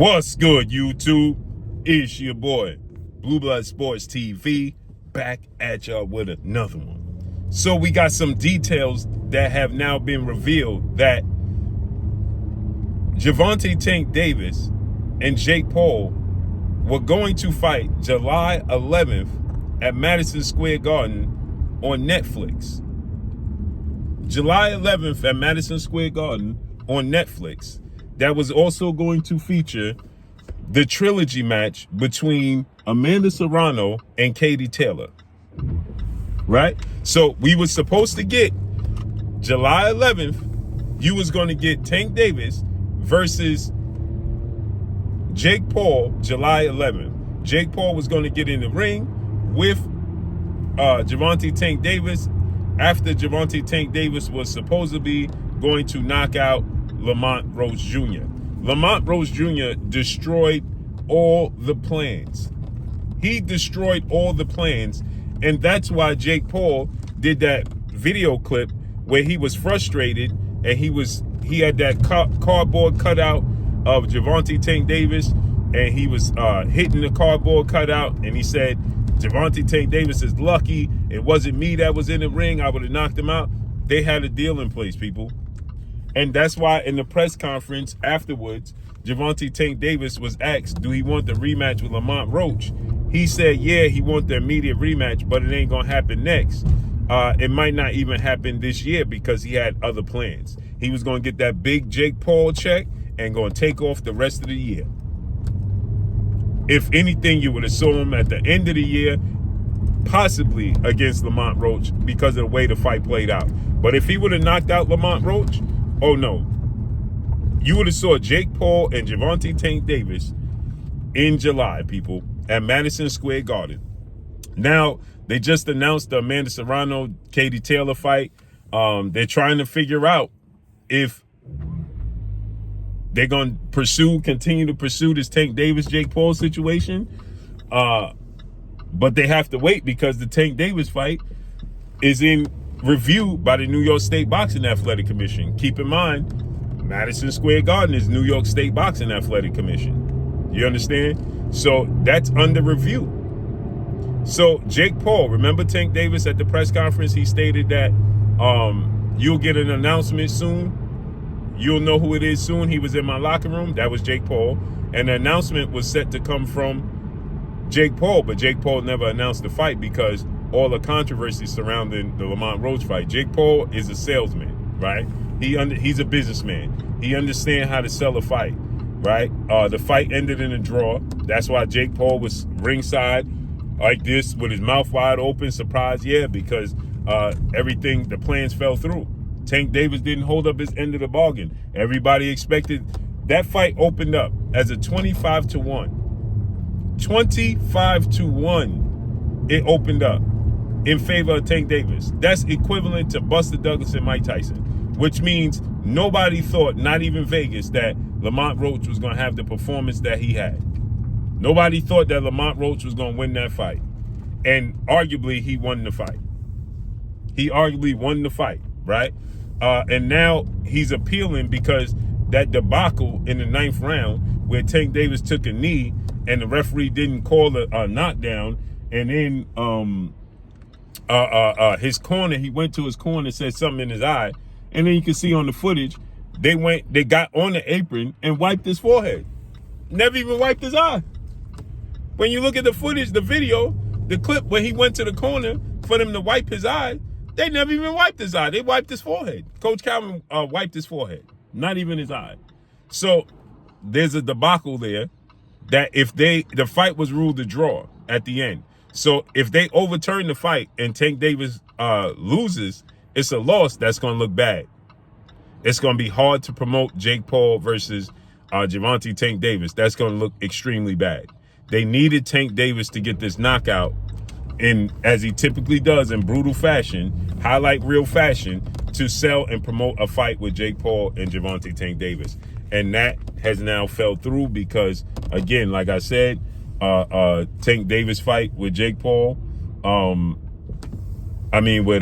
What's good, YouTube? It's your boy, Blue Blood Sports TV, back at y'all with another one. So we got some details that have now been revealed that Gervonta Tank Davis and Jake Paul were going to fight July 11th at Madison Square Garden on Netflix. July 11th at Madison Square Garden on Netflix. That was also going to feature the trilogy match between Amanda Serrano and Katie Taylor. Right? So we were supposed to get July 11th, you was going to get Tank Davis versus Jake Paul July 11th. Jake Paul was going to get in the ring with Gervonta Tank Davis after Gervonta Tank Davis was supposedly going to knock out Lamont Roach Jr. Lamont Roach Jr. destroyed all the plans. He destroyed all the plans, and that's why Jake Paul did that video clip where he was frustrated and he had that cardboard cutout of Gervonta Tank Davis, and he was hitting the cardboard cutout, and he said, Gervonta Tank Davis is lucky. It wasn't me that was in the ring. I would have knocked him out. They had a deal in place, people. And that's why in the press conference afterwards, Gervonta Tank Davis was asked, do he want the rematch with Lamont Roach? He said, yeah, he wants the immediate rematch, but it ain't going to happen next. It might not even happen this year because he had other plans. He was going to get that big Jake Paul check and going to take off the rest of the year. If anything, you would have saw him at the end of the year, possibly against Lamont Roach because of the way the fight played out. But if he would have knocked out Lamont Roach, oh no, you would have saw Jake Paul and Gervonta Tank Davis in July, people, at Madison Square Garden. Now, they just announced the Amanda Serrano, Katie Taylor fight. They're trying to figure out if they're going to continue to pursue this Tank Davis, Jake Paul situation. But they have to wait because the Tank Davis fight is in review by the New York State Boxing Athletic Commission. Keep in mind, Madison Square Garden is New York State Boxing Athletic Commission. You understand? So that's under review. So Jake Paul, remember Tank Davis at the press conference, he stated that you'll get an announcement soon. You'll know who it is soon. He was in my locker room. That was Jake Paul. And the announcement was set to come from Jake Paul, but Jake Paul never announced the fight because all the controversy surrounding the Lamont Roach fight. Jake Paul is a salesman, right? He's a businessman. He understands how to sell a fight, right? The fight ended in a draw. That's why Jake Paul was ringside like this with his mouth wide open, surprised, yeah, because the plans fell through. Tank Davis didn't hold up his end of the bargain. Everybody expected that fight opened up as a 25-1. 25-1 it opened up in favor of Tank Davis. That's equivalent to Buster Douglas and Mike Tyson, which means nobody thought, not even Vegas, that Lamont Roach was going to have the performance that he had. Nobody thought that Lamont Roach was going to win that fight. And arguably, he won the fight. Right? And now he's appealing because that debacle in the 9th round where Tank Davis took a knee and the referee didn't call a knockdown, and then his corner, he went to his corner and said something in his eye, and then you can see on the footage, they got on the apron and wiped his forehead. Never even wiped his eye. When you look at the footage, the video, the clip where he went to the corner for them to wipe his eye, they never even wiped his eye. They wiped his forehead. Coach Calvin wiped his forehead, not even his eye. So there's a debacle there that the fight was ruled a draw at the end. So if they overturn the fight and Tank Davis loses, it's a loss that's going to look bad. It's going to be hard to promote Jake Paul versus Gervonta Tank Davis. That's going to look extremely bad. They needed Tank Davis to get this knockout in, as he typically does, in brutal fashion, highlight real fashion, to sell and promote a fight with Jake Paul and Gervonta Tank Davis. And that has now fell through because, again, like I said, Tank Davis fight with Jake Paul, with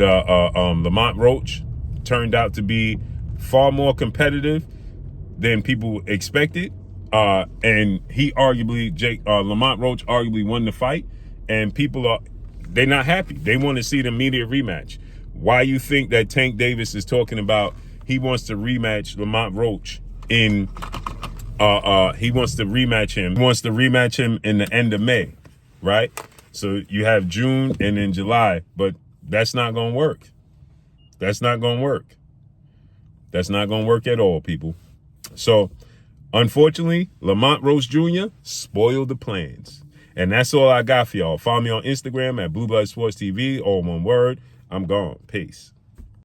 Lamont Roach, turned out to be far more competitive than people expected. And he arguably, Lamont Roach arguably won the fight, and they're not happy. They want to see the immediate rematch. Why you think that Tank Davis is talking about he wants to rematch Lamont Roach he wants to rematch him. He wants to rematch him in the end of May, right? So you have June and then July, but that's not going to work. That's not going to work. That's not going to work at all, people. So, unfortunately, Lamont Roach Jr. spoiled the plans. And that's all I got for y'all. Follow me on Instagram at Blue Blood Sports TV, all one word. I'm gone. Peace.